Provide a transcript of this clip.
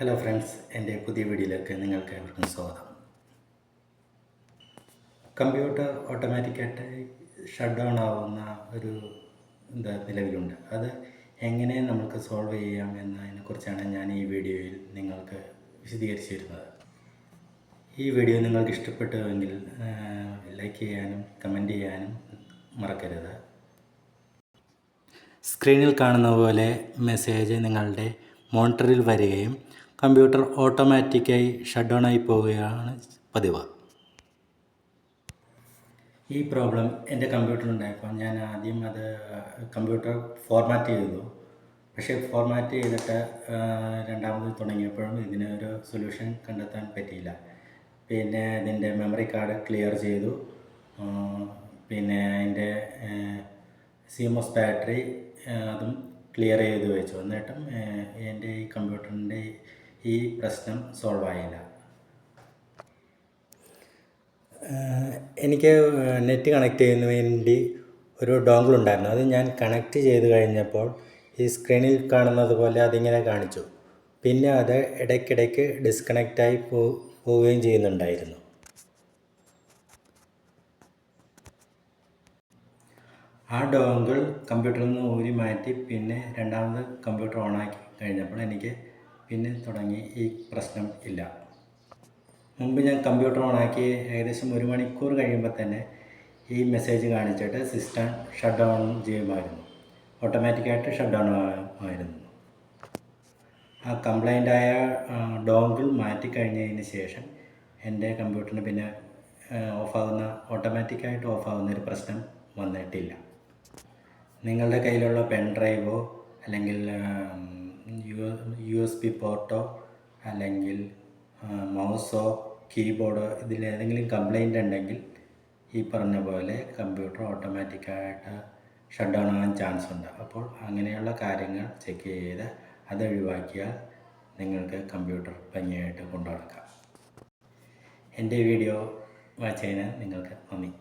Hello friends, എൻ്റെ പുതിയ വീഡിയോയിലേക്ക് നിങ്ങൾക്ക് ഏവർക്കും സ്വാഗതം. കമ്പ്യൂട്ടർ ഓട്ടോമാറ്റിക്കായിട്ട് ഷട്ട് ഡൗൺ ആവുന്ന ഒരു നിലവിലുണ്ട്. അത് എങ്ങനെ നമുക്ക് സോൾവ് ചെയ്യാം എന്നതിനെക്കുറിച്ചാണ് ഞാൻ ഈ വീഡിയോയിൽ നിങ്ങൾക്ക് വിശദീകരിച്ചു തരുന്നത്. ഈ വീഡിയോ നിങ്ങൾക്ക് ഇഷ്ടപ്പെട്ടുവെങ്കിൽ ലൈക്ക് ചെയ്യാനും കമൻറ്റ് ചെയ്യാനും മറക്കരുത്. സ്ക്രീനിൽ കാണുന്ന പോലെ മെസ്സേജ് നിങ്ങളുടെ മോണിറ്ററിൽ വരികയും കമ്പ്യൂട്ടർ ഓട്ടോമാറ്റിക്കായി ഷട്ട് ഡൗൺ ആയി പോവുകയാണ് പതിവ്. ഈ പ്രോബ്ലം എൻ്റെ കമ്പ്യൂട്ടറിലുണ്ടായപ്പോൾ ഞാൻ ആദ്യം കമ്പ്യൂട്ടർ ഫോർമാറ്റ് ചെയ്തു. പക്ഷേ ഫോർമാറ്റ് ചെയ്തിട്ട് രണ്ടാമത് തുടങ്ങിയപ്പോഴും ഇതിനൊരു സൊല്യൂഷൻ കണ്ടെത്താൻ പറ്റിയില്ല. പിന്നെ ഇതിൻ്റെ മെമ്മറി കാർഡ് ക്ലിയർ ചെയ്തു. പിന്നെ അതിൻ്റെ CMOS ബാറ്ററി അതും ക്ലിയർ ചെയ്ത് വെച്ചു. എന്നിട്ടും എൻ്റെ ഈ കമ്പ്യൂട്ടറിൻ്റെ ഈ പ്രശ്നം സോൾവ് ആയില്ല. എനിക്ക് നെറ്റ് കണക്ട് ചെയ്യുന്നതിന് വേണ്ടി ഒരു ഡോങ്കിൾ ഉണ്ടായിരുന്നു. അത് ഞാൻ കണക്ട് ചെയ്ത് കഴിഞ്ഞപ്പോൾ ഈ സ്ക്രീനിൽ കാണുന്നത് പോലെ അതിങ്ങനെ കാണിച്ചു. പിന്നെ അത് ഇടയ്ക്കിടയ്ക്ക് ഡിസ്കണക്റ്റായി പോവുകയും ചെയ്യുന്നുണ്ടായിരുന്നു. ആ ഡോങ്കിൾ കമ്പ്യൂട്ടറിൽ നിന്ന് ഊരി മാറ്റി പിന്നെ രണ്ടാമത് കമ്പ്യൂട്ടർ ഓണാക്കി കഴിഞ്ഞപ്പോൾ എനിക്ക് പിന്നെ തുടങ്ങി ഈ പ്രശ്നം ഇല്ല. മുമ്പ് ഞാൻ കമ്പ്യൂട്ടർ ഓണാക്കി ഏകദേശം 1 മണിക്കൂർ കഴിയുമ്പോൾ തന്നെ ഈ മെസ്സേജ് കാണിച്ചിട്ട് സിസ്റ്റം ഷട്ട് ഡൗൺ ചെയ്യുമായിരുന്നു. ഓട്ടോമാറ്റിക്കായിട്ട് ഷട്ട് ഡൗൺ ആയിരുന്നു. ആ കംപ്ലൈൻ്റായ ഡോങ്കിൾ മാറ്റിക്കഴിഞ്ഞതിന് ശേഷം എൻ്റെ കമ്പ്യൂട്ടറിന് പിന്നെ ഓട്ടോമാറ്റിക്കായിട്ട് ഓഫാകുന്നൊരു പ്രശ്നം വന്നിട്ടില്ല. നിങ്ങളുടെ കയ്യിലുള്ള പെൻ ഡ്രൈവോ അല്ലെങ്കിൽ USB പോർട്ടോ അല്ലെങ്കിൽ മൗസോ കീബോർഡോ ഇതിലേതെങ്കിലും കംപ്ലൈൻ്റ് ഉണ്ടെങ്കിൽ ഈ പറഞ്ഞ പോലെ കമ്പ്യൂട്ടർ ഓട്ടോമാറ്റിക്കായിട്ട് ഷട്ട് ഡൗൺ ആകാൻ ചാൻസ് ഉണ്ട്. അപ്പോൾ അങ്ങനെയുള്ള കാര്യങ്ങൾ ചെക്ക് ചെയ്ത് അത് ഒഴിവാക്കിയാൽ നിങ്ങൾക്ക് കമ്പ്യൂട്ടർ ഭംഗിയായിട്ട് കൊണ്ടുനടക്കാം. എൻ്റെ വീഡിയോ വാച്ച് ചെയ്യാൻ നിങ്ങൾക്ക് നന്ദി.